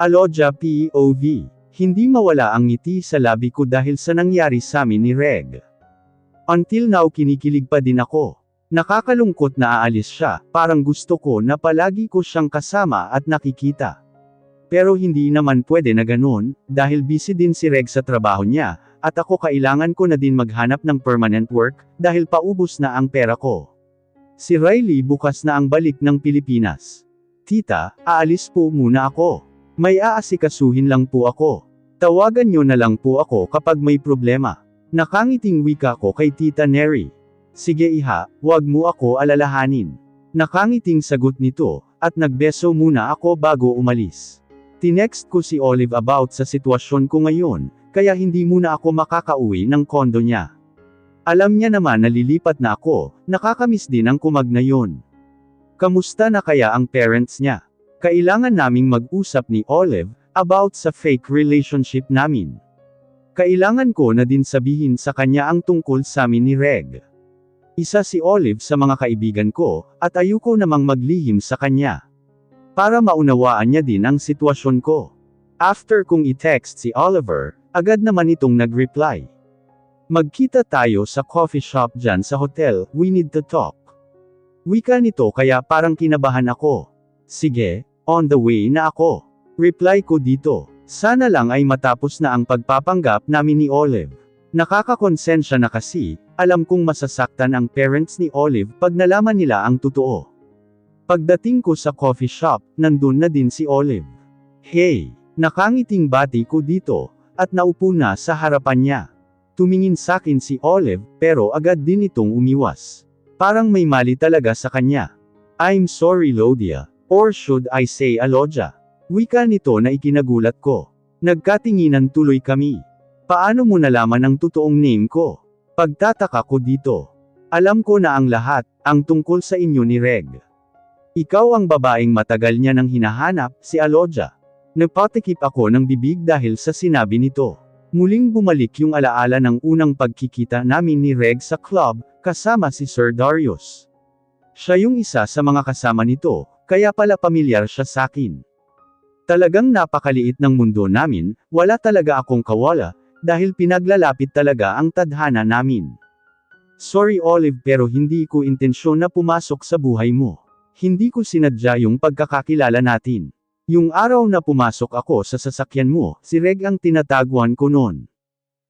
Aloja POV. Hindi mawala ang ngiti sa labi ko dahil sa nangyari sa amin ni Reg. Until now kinikilig pa din ako. Nakakalungkot na aalis siya, parang gusto ko na palagi ko siyang kasama at nakikita. Pero hindi naman pwede na ganun, dahil busy din si Reg sa trabaho niya, at ako kailangan ko na din maghanap ng permanent work, dahil paubos na ang pera ko. Si Riley bukas na ang balik ng Pilipinas. Tita, aalis po muna ako. May aasikasuhin lang po ako. Tawagan niyo na lang po ako kapag may problema. Nakangiting wika ko kay Tita Neri. Sige iha, wag mo ako alalahanin. Nakangiting sagot nito, at nagbeso muna ako bago umalis. Tinext ko si Olive about sa sitwasyon ko ngayon, kaya hindi muna ako makakauwi ng kondo niya. Alam niya naman na lilipat na ako, nakakamiss din ang kumag na yun. Kamusta na kaya ang parents niya? Kailangan naming mag-usap ni Olive, about sa fake relationship namin. Kailangan ko na din sabihin sa kanya ang tungkol sa amin ni Reg. Isa si Olive sa mga kaibigan ko, at ayoko namang maglihim sa kanya. Para maunawaan niya din ang sitwasyon ko. After kong i-text si Oliver, agad naman itong nag-reply. Magkita tayo sa coffee shop dyan sa hotel, we need to talk. Wika nito kaya parang kinabahan ako. Sige, on the way na ako. Reply ko dito. Sana lang ay matapos na ang pagpapanggap namin ni Olive. Nakakakonsensya na kasi, alam kong masasaktan ang parents ni Olive pag nalaman nila ang totoo. Pagdating ko sa coffee shop, nandun na din si Olive. Hey! Nakangiting bati ko dito, at naupo na sa harapan niya. Tumingin sakin si Olive, pero agad din itong umiwas. Parang may mali talaga sa kanya. I'm sorry Lodia, or should I say Aloja? Wika nito na ikinagulat ko. Nagkatinginan tuloy kami. Paano mo nalaman ang totoong name ko? Pagtataka ko dito. Alam ko na ang lahat, ang tungkol sa inyo ni Reg. Ikaw ang babaeng matagal niya nang hinahanap, si Aloja. Napatikip ako ng bibig dahil sa sinabi nito. Muling bumalik yung alaala ng unang pagkikita namin ni Reg sa club, kasama si Sir Darius. Siya yung isa sa mga kasama nito, kaya pala pamilyar siya sakin. Talagang napakaliit ng mundo namin, wala talaga akong kawala, dahil pinaglalapit talaga ang tadhana namin. Sorry Olive pero hindi ko intensyon na pumasok sa buhay mo. Hindi ko sinadya yung pagkakakilala natin. Yung araw na pumasok ako sa sasakyan mo, si Reg ang tinataguan ko noon.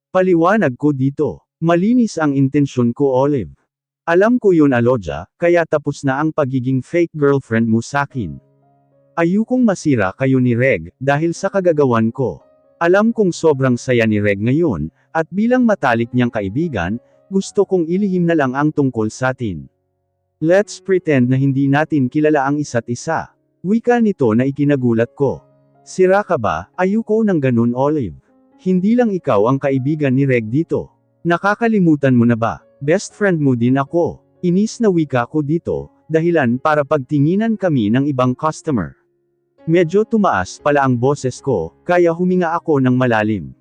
Paliwanag ko dito. Malinis ang intensyon ko Olive. Alam ko yun Aloja, kaya tapos na ang pagiging fake girlfriend mo sakin. Ayokong masira kayo ni Reg, dahil sa kagagawan ko. Alam kong sobrang saya ni Reg ngayon, at bilang matalik niyang kaibigan, gusto kong ilihim na lang ang tungkol sa atin. Let's pretend na hindi natin kilala ang isa't isa. Wika nito na ikinagulat ko. Sira ka ba? Ayoko ng ganun Olive. Hindi lang ikaw ang kaibigan ni Reg dito. Nakakalimutan mo na ba? Best friend mo din ako. Inis na wika ko dito, dahilan para pagtinginan kami ng ibang customer. Medyo tumaas pala ang boses ko, kaya huminga ako ng malalim.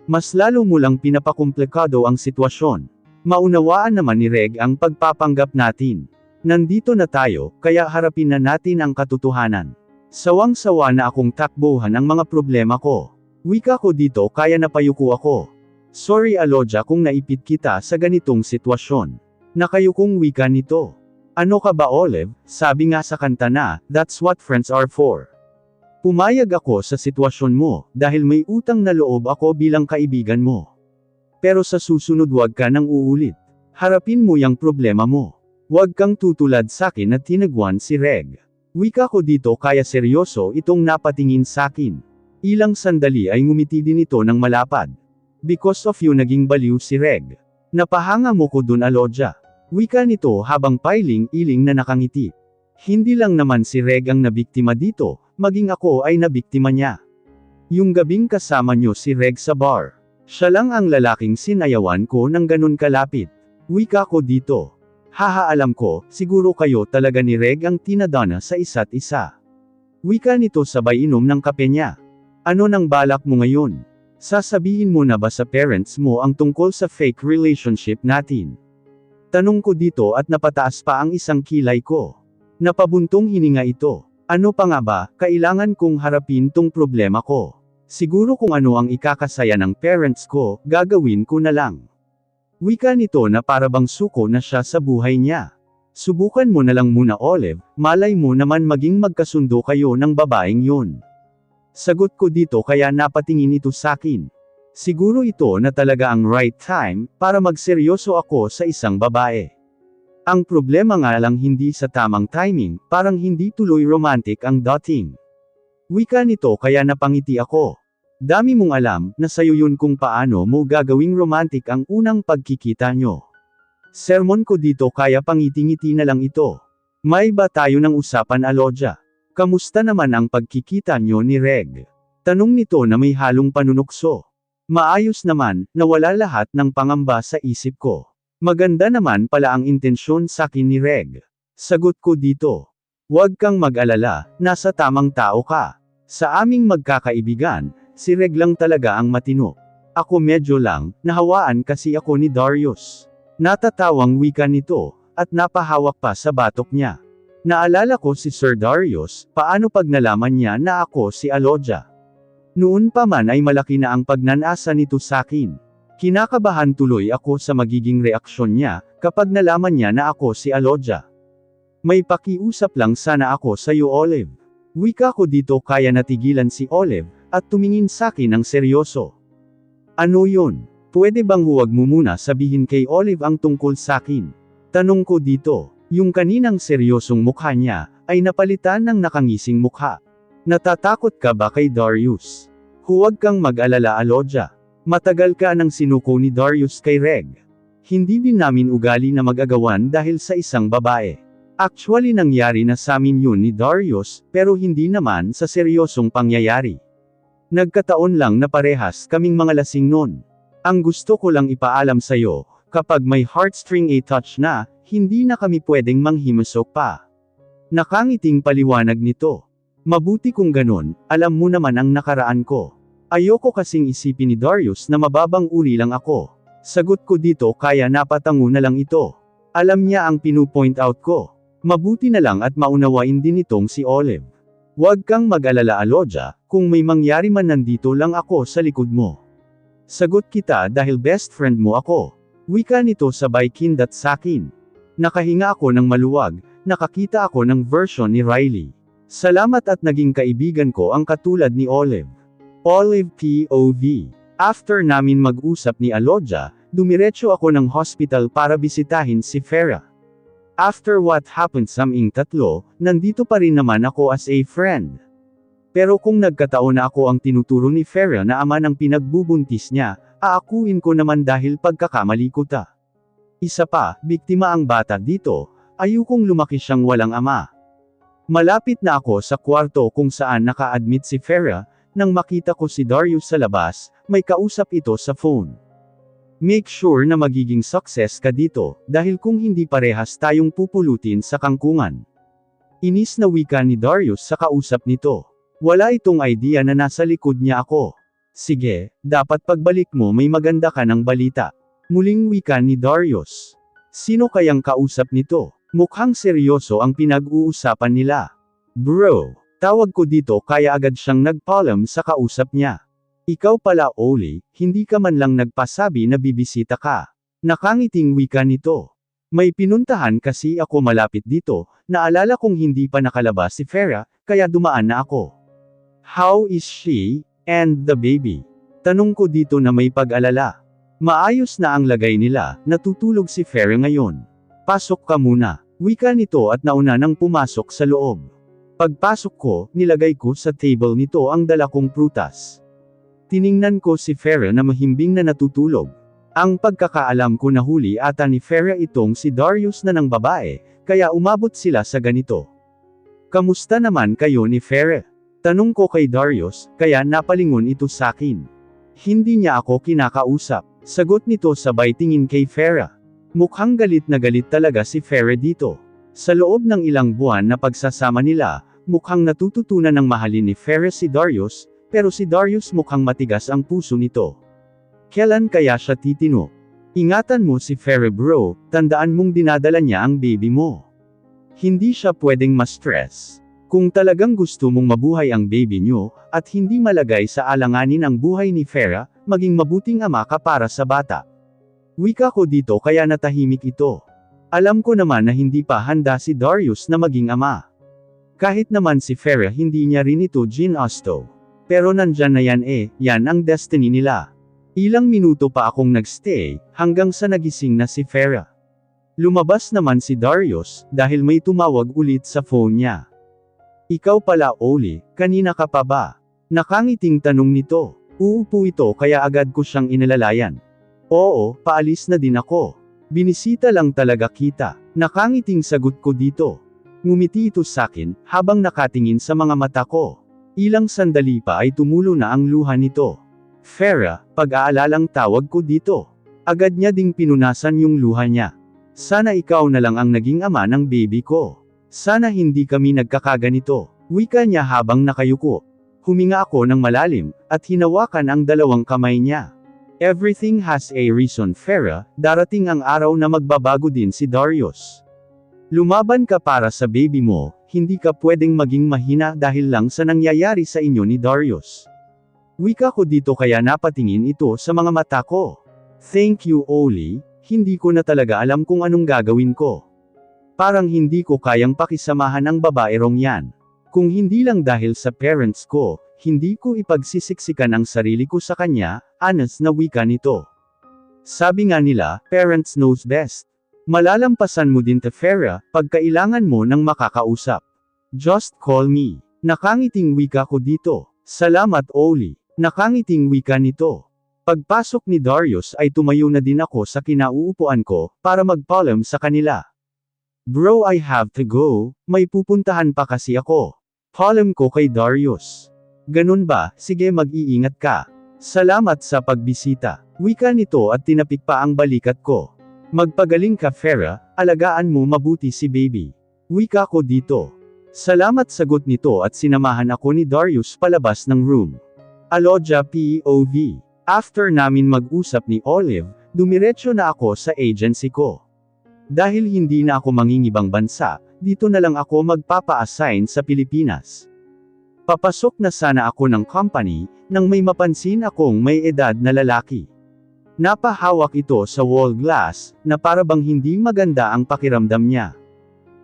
Mas lalo mo lang pinapakomplikado ang sitwasyon. Maunawaan naman ni Reg ang pagpapanggap natin. Nandito na tayo, kaya harapin na natin ang katotohanan. Sawang-sawa na akong takbuhan ang mga problema ko. Wika ko dito kaya napayuko ako. Sorry Aloja kung naipit kita sa ganitong sitwasyon. Nakayukong wika nito. Ano ka ba Olive, sabi nga sa kanta na, that's what friends are for. Pumayag ako sa sitwasyon mo, dahil may utang na loob ako bilang kaibigan mo. Pero sa susunod wag ka nang uulit. Harapin mo yung problema mo. Wag kang tutulad sakin at tinagwan si Reg. Wika ko dito kaya seryoso itong napatingin sakin. Ilang sandali ay ngumiti din ito ng malapad. Because of you naging baliw si Reg. Napahanga mo ko dun Aloja. Wika nito habang pailing-iling na nakangiti. Hindi lang naman si Reg ang nabiktima dito, maging ako ay nabiktima niya. Yung gabing kasama nyo si Reg sa bar. Siya lang ang lalaking sinayawan ko ng ganun kalapit. Wika ko dito. Haha alam ko, siguro kayo talaga ni Reg ang tinadana sa isa't isa. Wika nito sabay inom ng kape niya. Ano nang balak mo ngayon? Sasabihin mo na ba sa parents mo ang tungkol sa fake relationship natin? Tanong ko dito at napataas pa ang isang kilay ko. Napabuntong hininga ito. Ano pa nga ba, kailangan kong harapin tong problema ko. Siguro kung ano ang ikakasaya ng parents ko, gagawin ko na lang. Wika nito na para bang suko na siya sa buhay niya. Subukan mo na lang muna Olive, malay mo naman maging magkasundo kayo ng babaeng yun. Sagot ko dito kaya napatingin ito sakin. Siguro ito na talaga ang right time, para magseryoso ako sa isang babae. Ang problema nga lang hindi sa tamang timing, parang hindi tuloy romantic ang dating. Wika nito kaya napangiti ako. Dami mong alam, na sayo yun kung paano mo gagawing romantic ang unang pagkikita nyo. Sermon ko dito kaya pangiti-ngiti na lang ito. May ba tayo ng usapan Alodia? Kamusta naman ang pagkikita nyo ni Reg? Tanong nito na may halong panunukso. Maayos naman, nawala lahat ng pangamba sa isip ko. Maganda naman pala ang intensyon sa akin ni Reg. Sagot ko dito. Huwag kang mag-alala, nasa tamang tao ka. Sa aming magkakaibigan, si Reg lang talaga ang matino. Ako medyo lang, nahawaan kasi ako ni Darius. Natatawang wika nito, at napahawak pa sa batok niya. Naalala ko si Sir Darius, paano pag nalaman niya na ako si Alodia? Noon pa man ay malaki na ang pagnanasa nito sakin. Kinakabahan tuloy ako sa magiging reaksyon niya, kapag nalaman niya na ako si Alodia. May pakiusap lang sana ako sa iyo Olive. Wika ko dito kaya natigilan si Olive, at tumingin sakin ng seryoso. Ano yun? Pwede bang huwag mo muna sabihin kay Olive ang tungkol sakin? Tanong ko dito, yung kaninang seryosong mukha niya, ay napalitan ng nakangising mukha. Natatakot ka ba kay Darius? Huwag kang mag-alala Alodia. Matagal ka nang sinuko ni Darius kay Reg. Hindi din namin ugali na mag-agawan dahil sa isang babae. Actually nangyari na sa amin yun ni Darius, pero hindi naman sa seryosong pangyayari. Nagkataon lang na parehas kaming mga lasing nun. Ang gusto ko lang ipaalam sa'yo, kapag may heartstring a-touch na, hindi na kami pwedeng manghimasok pa. Nakangiting paliwanag nito. Mabuti kung ganun, alam mo naman ang nakaraan ko. Ayoko kasing isipin ni Darius na mababang uri lang ako. Sagot ko dito kaya napatango na lang ito. Alam niya ang pinupoint out ko. Mabuti na lang at maunawain din itong si Olive. Huwag kang mag-alala Alodia, kung may mangyari man nandito lang ako sa likod mo. Sagot kita dahil best friend mo ako. Wika nito sabay kindat sakin. Nakahinga ako ng maluwag, nakakita ako ng version ni Riley. Salamat at naging kaibigan ko ang katulad ni Olive. Olive POV. After namin mag-usap ni Alodia, dumiretso ako ng hospital para bisitahin si Farah. After what happened sa aming tatlo, nandito pa rin naman ako as a friend. Pero kung nagkataon na ako ang tinuturo ni Farah na ama ng pinagbubuntis niya, aakuin ko naman dahil pagkakamali ko ta. Isa pa, biktima ang bata dito, ayokong lumaki siyang walang ama. Malapit na ako sa kwarto kung saan naka-admit si Farah, nang makita ko si Darius sa labas, may kausap ito sa phone. Make sure na magiging success ka dito, dahil kung hindi parehas tayong pupulutin sa kangkungan. Inis na wika ni Darius sa kausap nito. Wala itong idea na nasa likod niya ako. Sige, dapat pagbalik mo may maganda ka ng balita. Muling wika ni Darius. Sino kayang kausap nito? Mukhang seryoso ang pinag-uusapan nila. Bro, tawag ko dito kaya agad siyang nagpaalam sa kausap niya. Ikaw pala Oli, hindi ka man lang nagpasabi na bibisita ka. Nakangiting wika nito. May pinuntahan kasi ako malapit dito, naalala kong hindi pa nakalabas si Farah, kaya dumaan na ako. How is she, and the baby? Tanong ko dito na may pag-alala. Maayos na ang lagay nila, natutulog si Farah ngayon. Pasok ka muna, wika nito at nauna nang pumasok sa loob. Pagpasok ko, nilagay ko sa table nito ang dala kong prutas. Tiningnan ko si Farah na mahimbing na natutulog. Ang pagkakaalam ko nahuli ata ni Farah itong si Darius na ng babae, kaya umabot sila sa ganito. Kamusta naman kayo ni Farah? Tanong ko kay Darius, kaya napalingon ito sakin. Hindi niya ako kinakausap. Sagot nito sabay tingin kay Farah. Mukhang galit na galit talaga si Farah dito. Sa loob ng ilang buwan na pagsasama nila, mukhang natututunan ng mahalin ni Farah si Darius, pero si Darius mukhang matigas ang puso nito. Kailan kaya siya titino? Ingatan mo si Farah bro, tandaan mong dinadala niya ang baby mo. Hindi siya pwedeng ma-stress. Kung talagang gusto mong mabuhay ang baby nyo, at hindi malagay sa alanganin ang buhay ni Farah, maging mabuting ama ka para sa bata. Wika ko dito kaya natahimik ito. Alam ko naman na hindi pa handa si Darius na maging ama. Kahit naman si Farah hindi niya rin ito ginusto. Pero nandyan na yan ang destiny nila. Ilang minuto pa akong nagstay, hanggang sa nagising na si Farah. Lumabas naman si Darius, dahil may tumawag ulit sa phone niya. Ikaw pala Oli, kanina ka pa ba? Nakangiting tanong nito. Uupo ito kaya agad ko siyang inalalayan. Oo, paalis na din ako. Binisita lang talaga kita. Nakangiting sagot ko dito. Ngumiti ito sakin, habang nakatingin sa mga mata ko. Ilang sandali pa ay tumulo na ang luha nito. Farah, pag-aalalang tawag ko dito. Agad niya ding pinunasan yung luha niya. Sana ikaw na lang ang naging ama ng baby ko. Sana hindi kami nagkakaganito, wika niya habang nakayuko. Huminga ako ng malalim, at hinawakan ang dalawang kamay niya. Everything has a reason Farah, darating ang araw na magbabago din si Darius. Lumaban ka para sa baby mo, hindi ka pwedeng maging mahina dahil lang sa nangyayari sa inyo ni Darius. Wika ko dito kaya napatingin ito sa mga mata ko. Thank you Oli, hindi ko na talaga alam kung anong gagawin ko. Parang hindi ko kayang pakisamahan ang babaerong yan. Kung hindi lang dahil sa parents ko, hindi ko ipagsisiksikan ang sarili ko sa kanya, honest na wika nito. Sabi nga nila, parents knows best. Malalampasan mo din to Farah, pag kailangan mo ng makakausap. Just call me. Nakangiting wika ko dito. Salamat Oli. Nakangiting wika nito. Pagpasok ni Darius ay tumayo na din ako sa kinauupuan ko, para magpaalam sa kanila. Bro I have to go, may pupuntahan pa kasi ako. Paalam ko kay Darius. Ganun ba, sige mag-iingat ka. Salamat sa pagbisita. Wika nito at tinapik pa ang balikat ko. Magpagaling ka Farah, alagaan mo mabuti si baby. Wika ko dito. Salamat sagot nito at sinamahan ako ni Darius palabas ng room. Aloja POV. After namin mag-usap ni Olive, dumiretso na ako sa agency ko. Dahil hindi na ako mangingibang bansa, dito na lang ako magpapa-assign sa Pilipinas. Papasok na sana ako ng company, nang may mapansin akong may edad na lalaki. Napahawak ito sa wall glass, na para bang hindi maganda ang pakiramdam niya.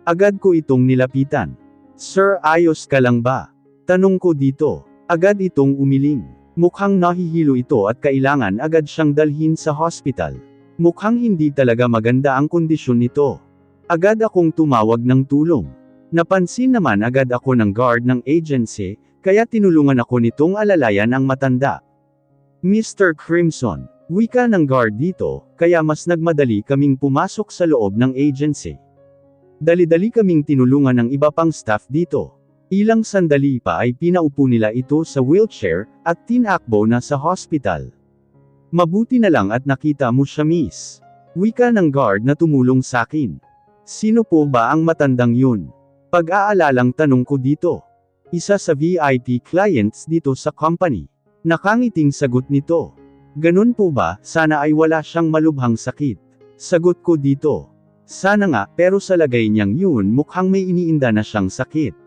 Agad ko itong nilapitan. Sir ayos ka lang ba? Tanong ko dito. Agad itong umiling. Mukhang nahihilo ito at kailangan agad siyang dalhin sa hospital. Mukhang hindi talaga maganda ang kondisyon nito. Agad akong tumawag ng tulong. Napansin naman agad ako ng guard ng agency, kaya tinulungan ako nitong alalayan ang matanda. Mr. Crimson, wika ng guard dito, kaya mas nagmadali kaming pumasok sa loob ng agency. Dali-dali kaming tinulungan ng iba pang staff dito. Ilang sandali pa ay pinaupo nila ito sa wheelchair, at tinakbo na sa hospital. Mabuti na lang at nakita mo siya miss. Wika ng guard na tumulong sakin. Sino po ba ang matandang yun? Pag-aalalang tanong ko dito. Isa sa VIP clients dito sa company. Nakangiting sagot nito. Ganun po ba, sana ay wala siyang malubhang sakit. Sagot ko dito. Sana nga, pero sa lagay niyang yun mukhang may iniinda na siyang sakit.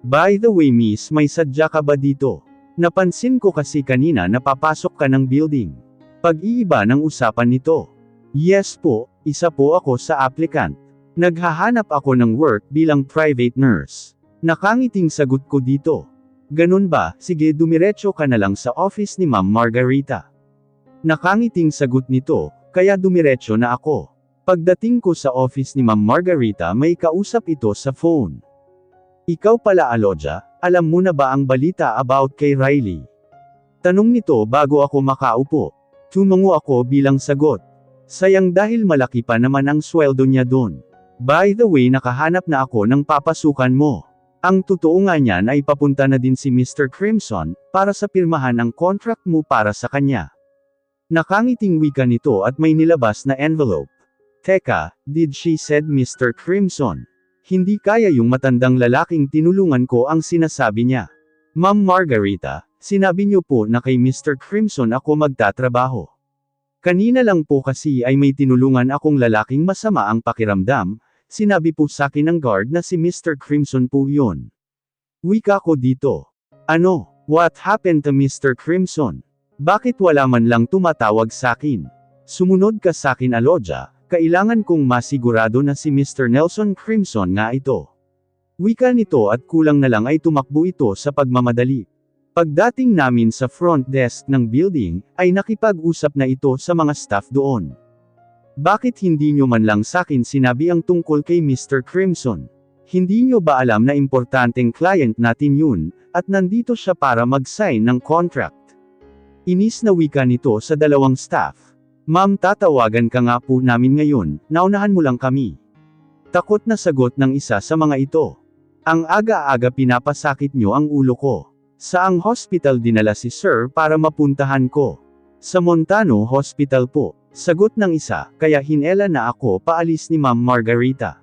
By the way miss, may sadya ka ba dito? Napansin ko kasi kanina na papasok ka ng building. Pag-iiba ng usapan nito. Yes po, isa po ako sa applicant. Naghahanap ako ng work bilang private nurse. Nakangiting sagot ko dito. Ganun ba, sige dumiretso ka na lang sa office ni Ma'am Margarita. Nakangiting sagot nito, kaya dumiretso na ako. Pagdating ko sa office ni Ma'am Margarita may kausap ito sa phone. Ikaw pala Aloja, alam mo na ba ang balita about kay Riley? Tanong nito bago ako makaupo. Tumango ako bilang sagot. Sayang dahil malaki pa naman ang sweldo niya doon. By the way nakahanap na ako ng papasukan mo. Ang totoo nga niyan ay papunta na din si Mr. Crimson, para sa pirmahan ang contract mo para sa kanya. Nakangiting wika nito at may nilabas na envelope. Teka, did she said Mr. Crimson? Hindi kaya yung matandang lalaking tinulungan ko ang sinasabi niya. Ma'am Margarita, sinabi niyo po na kay Mr. Crimson ako magtatrabaho. Kanina lang po kasi ay may tinulungan akong lalaking masama ang pakiramdam, sinabi po sa akin ng guard na si Mr. Crimson po yun. Wika ko dito. Ano? What happened to Mr. Crimson? Bakit wala man lang tumatawag sakin? Sumunod ka sakin Aloja, kailangan kong masigurado na si Mr. Nelson Crimson nga ito. Wika nito at kulang na lang ay tumakbo ito sa pagmamadali. Pagdating namin sa front desk ng building, ay nakipag-usap na ito sa mga staff doon. Bakit hindi nyo man lang sakin sinabi ang tungkol kay Mr. Crimson? Hindi nyo ba alam na importanteng client natin yun, at nandito siya para mag-sign ng contract? Inis na wika nito sa dalawang staff. Ma'am, tatawagan ka nga po namin ngayon, naunahan mo lang kami. Takot na sagot ng isa sa mga ito. Ang aga-aga pinapasakit nyo ang ulo ko. Saang hospital dinala si Sir para mapuntahan ko? Sa Montano Hospital po. Sagot ng isa, kaya hinela na ako paalis ni Ma'am Margarita.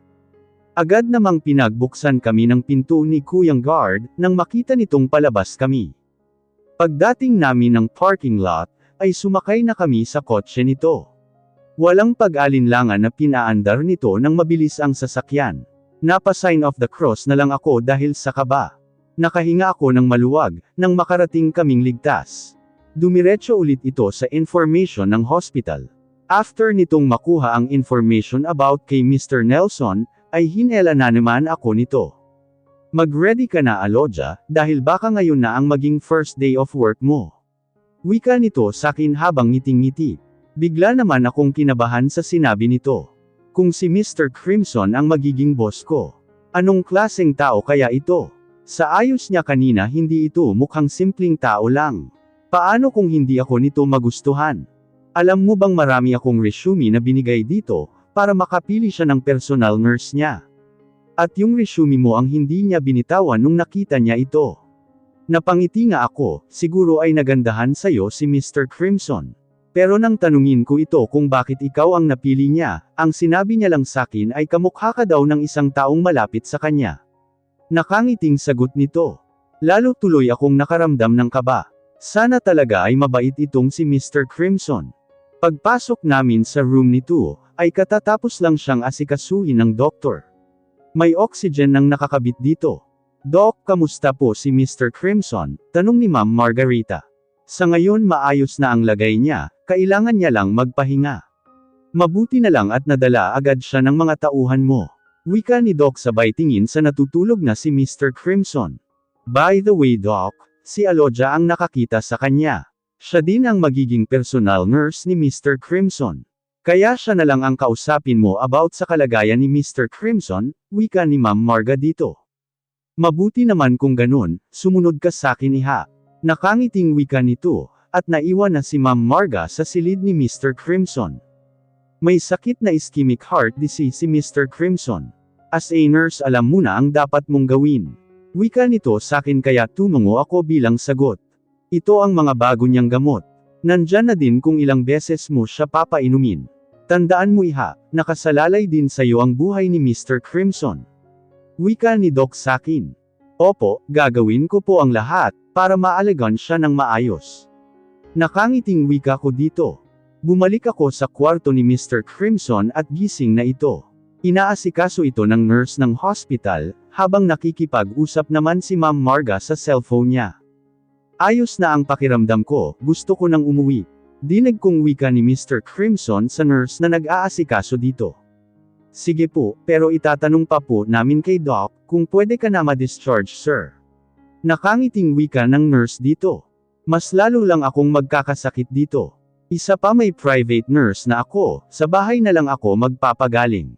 Agad namang pinagbuksan kami ng pinto ni Kuyang Guard, nang makita nitong palabas kami. Pagdating namin ng parking lot, ay sumakay na kami sa kotse nito. Walang pag-alinlangan na pinaandar nito nang mabilis ang sasakyan. Napa-sign of the cross na lang ako dahil sa kaba. Nakahinga ako ng maluwag, nang makarating kaming ligtas. Dumiretso ulit ito sa information ng hospital. After nitong makuha ang information about kay Mr. Nelson, ay hinela na naman ako nito. Mag-ready ka na Aloja, dahil baka ngayon na ang maging first day of work mo. Wika nito sakin habang ngiting-ngiti. Bigla naman akong kinabahan sa sinabi nito. Kung si Mr. Crimson ang magiging boss ko, anong klaseng tao kaya ito? Sa ayos niya kanina hindi ito mukhang simpleng tao lang. Paano kung hindi ako nito magustuhan? Alam mo bang marami akong resume na binigay dito, para makapili siya ng personal nurse niya. At yung resume mo ang hindi niya binitawan nung nakita niya ito. Napangiti nga ako, siguro ay nagandahan sa'yo si Mr. Crimson. Pero nang tanungin ko ito kung bakit ikaw ang napili niya, ang sinabi niya lang sakin ay kamukha ka daw ng isang taong malapit sa kanya. Nakangiting sagot nito. Lalo tuloy akong nakaramdam ng kaba. Sana talaga ay mabait itong si Mr. Crimson. Pagpasok namin sa room nito, ay katatapos lang siyang asikasuhin ng doktor. May oxygen nang nakakabit dito. Doc, kamusta po si Mr. Crimson? Tanong ni Ma'am Margarita. Sa ngayon maayos na ang lagay niya, kailangan niya lang magpahinga. Mabuti na lang at nadala agad siya ng mga tauhan mo. Wika ni Doc sabay tingin sa natutulog na si Mr. Crimson. By the way Doc, si Aloja ang nakakita sa kanya. Siya din ang magiging personal nurse ni Mr. Crimson. Kaya siya na lang ang kausapin mo about sa kalagayan ni Mr. Crimson, wika ni Ma'am Marga dito. Mabuti naman kung ganun, sumunod ka sakin iha. Nakangiting wika nito, at naiwan na si Ma'am Marga sa silid ni Mr. Crimson. May sakit na ischemic heart disease si Mr. Crimson. As a nurse alam mo na ang dapat mong gawin. Wika nito sakin kaya tumungo ako bilang sagot. Ito ang mga bago niyang gamot. Nandyan na din kung ilang beses mo siya papainumin. Tandaan mo iha, nakasalalay din sa'yo ang buhay ni Mr. Crimson. Wika ni Doc sakin. Opo, gagawin ko po ang lahat, para maalagaan siya ng maayos. Nakangiting wika ko dito. Bumalik ako sa kwarto ni Mr. Crimson at gising na ito. Inaasikaso ito ng nurse ng hospital, habang nakikipag-usap naman si Ma'am Marga sa cellphone niya. Ayos na ang pakiramdam ko, gusto ko nang umuwi. Dinig kong wika ni Mr. Crimson sa nurse na nag-aasikaso dito. Sige po, pero itatanong pa po namin kay Doc, kung pwede ka na ma-discharge sir. Nakangiting wika ng nurse dito. Mas lalo lang akong magkakasakit dito. Isa pa may private nurse na ako, sa bahay na lang ako magpapagaling.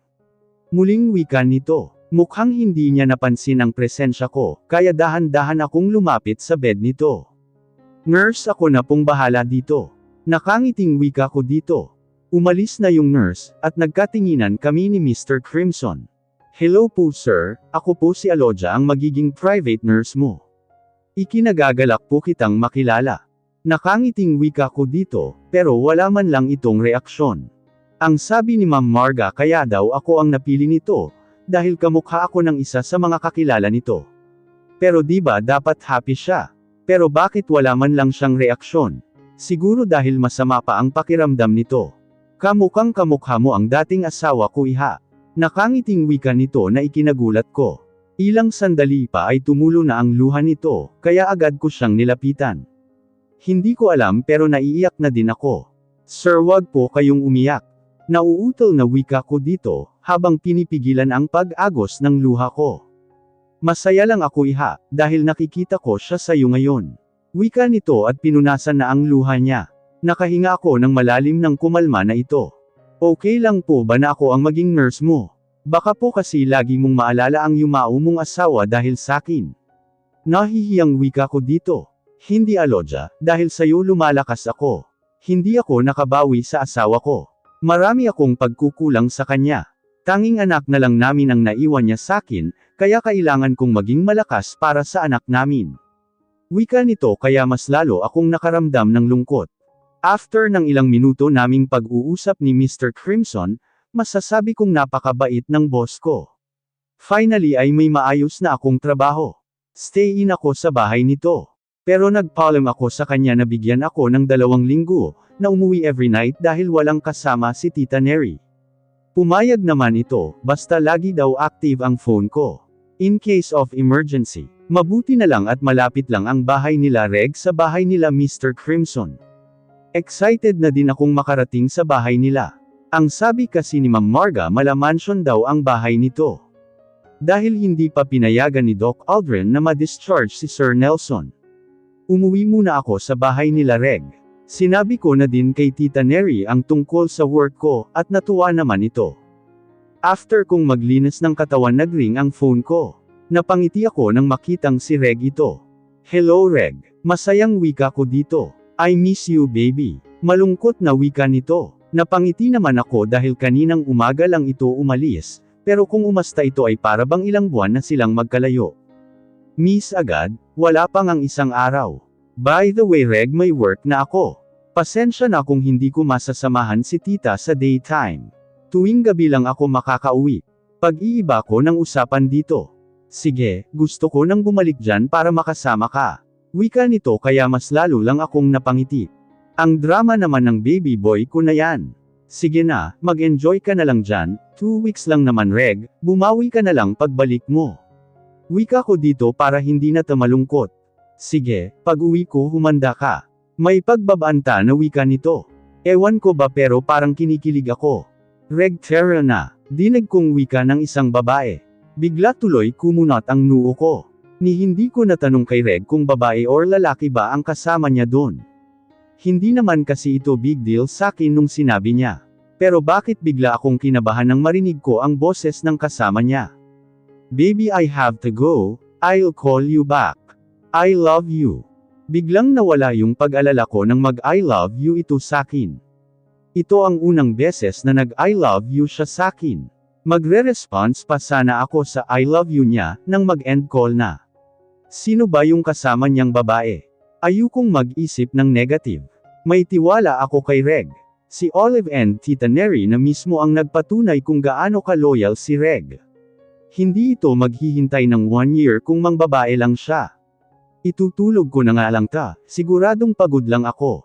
Muling wika nito. Mukhang hindi niya napansin ang presensya ko, kaya dahan-dahan akong lumapit sa bed nito. Nurse, ako na pong bahala dito. Nakangiting wika ko dito. Umalis na yung nurse, at nagkatinginan kami ni Mr. Crimson. Hello po sir, ako po si Aloja ang magiging private nurse mo. Ikinagagalak po kitang makilala. Nakangiting wika ko dito, pero wala man lang itong reaksyon. Ang sabi ni Ma'am Marga kaya daw ako ang napili nito, dahil kamukha ako ng isa sa mga kakilala nito. Pero di ba dapat happy siya? Pero bakit wala man lang siyang reaksyon? Siguro dahil masama pa ang pakiramdam nito. Kamukhang kamukha mo ang dating asawa ko iha. Nakangiting wika nito na ikinagulat ko. Ilang sandali pa ay tumulo na ang luha nito, kaya agad ko siyang nilapitan. Hindi ko alam pero naiiyak na din ako. Sir, wag po kayong umiyak. Nauutol na wika ko dito, habang pinipigilan ang pag-agos ng luha ko. Masaya lang ako iha, dahil nakikita ko siya sa iyo ngayon. Wika nito at pinunasan na ang luha niya. Nakahinga ako ng malalim ng kumalma na ito. Okay lang po ba na ako ang maging nurse mo? Baka po kasi lagi mong maalala ang yumao mong asawa dahil sakin. Nahihiyang wika ko dito. Hindi Aloja, dahil sayo lumalakas ako. Hindi ako nakabawi sa asawa ko. Marami akong pagkukulang sa kanya. Tanging anak na lang namin ang naiwan niya sakin, kaya kailangan kong maging malakas para sa anak namin. Wika nito kaya mas lalo akong nakaramdam ng lungkot. After ng ilang minuto naming pag-uusap ni Mr. Crimson, masasabi kong napakabait ng boss ko. Finally ay may maayos na akong trabaho. Stay in ako sa bahay nito. Pero nagpaalam ako sa kanya na bigyan ako ng 2 linggo, na umuwi every night dahil walang kasama si Tita Neri. Pumayag naman ito, basta lagi daw active ang phone ko. In case of emergency, mabuti na lang at malapit lang ang bahay nila Reg sa bahay nila Mr. Crimson. Excited na din akong makarating sa bahay nila. Ang sabi kasi ni Ma'am Marga mala mansion daw ang bahay nito. Dahil hindi pa pinayagan ni Doc Aldrin na ma-discharge si Sir Nelson. Umuwi muna ako sa bahay nila Reg. Sinabi ko na din kay Tita Neri ang tungkol sa work ko, at natuwa naman ito. After kong maglinis ng katawan nagring ang phone ko. Napangiti ako nang makitang si Reg ito. Hello Reg, masayang wika ko dito. I miss you baby. Malungkot na wika nito. Napangiti naman ako dahil kaninang umaga lang ito umalis, pero kung umasta ito ay para bang ilang buwan na silang magkalayo. Miss agad, wala pang ang isang araw. By the way Reg, may work na ako. Pasensya na kung hindi ko masasamahan si tita sa daytime. Tuwing gabi lang ako makakauwi. Pag-iiba ko ng usapan dito. Sige, gusto ko nang bumalik dyan para makasama ka. Wika nito kaya mas lalo lang akong napangiti. Ang drama naman ng baby boy ko na yan. Sige na, mag-enjoy ka na lang dyan, 2 weeks lang naman Reg, bumawi ka na lang pagbalik mo. Wika ko dito para hindi na tamalungkot. Sige, pag uwi ko humanda ka. May pagbabanta na wika nito. Ewan ko ba pero parang kinikilig ako. Reg Terra na, dinig kong wika ng isang babae. Bigla tuloy kumunot ang noo ko. Ni hindi ko natanong kay Reg kung babae or lalaki ba ang kasama niya doon. Hindi naman kasi ito big deal sa akin nung sinabi niya. Pero bakit bigla akong kinabahan nang marinig ko ang boses ng kasama niya? Baby I have to go, I'll call you back. I love you. Biglang nawala yung pag-alala ko nang mag-I love you ito sakin. Ito ang unang beses na nag-I love you siya sakin. Magre-response pa sana ako sa I love you niya, nang mag-end call na. Sino ba yung kasama niyang babae? Ayokong mag-isip ng negative. May tiwala ako kay Reg. Si Olive and Tita Neri na mismo ang nagpatunay kung gaano ka-loyal si Reg. Hindi ito maghihintay ng 1 year kung mangbabae lang siya. Itutulog ko na nga lang ta, siguradong pagod lang ako.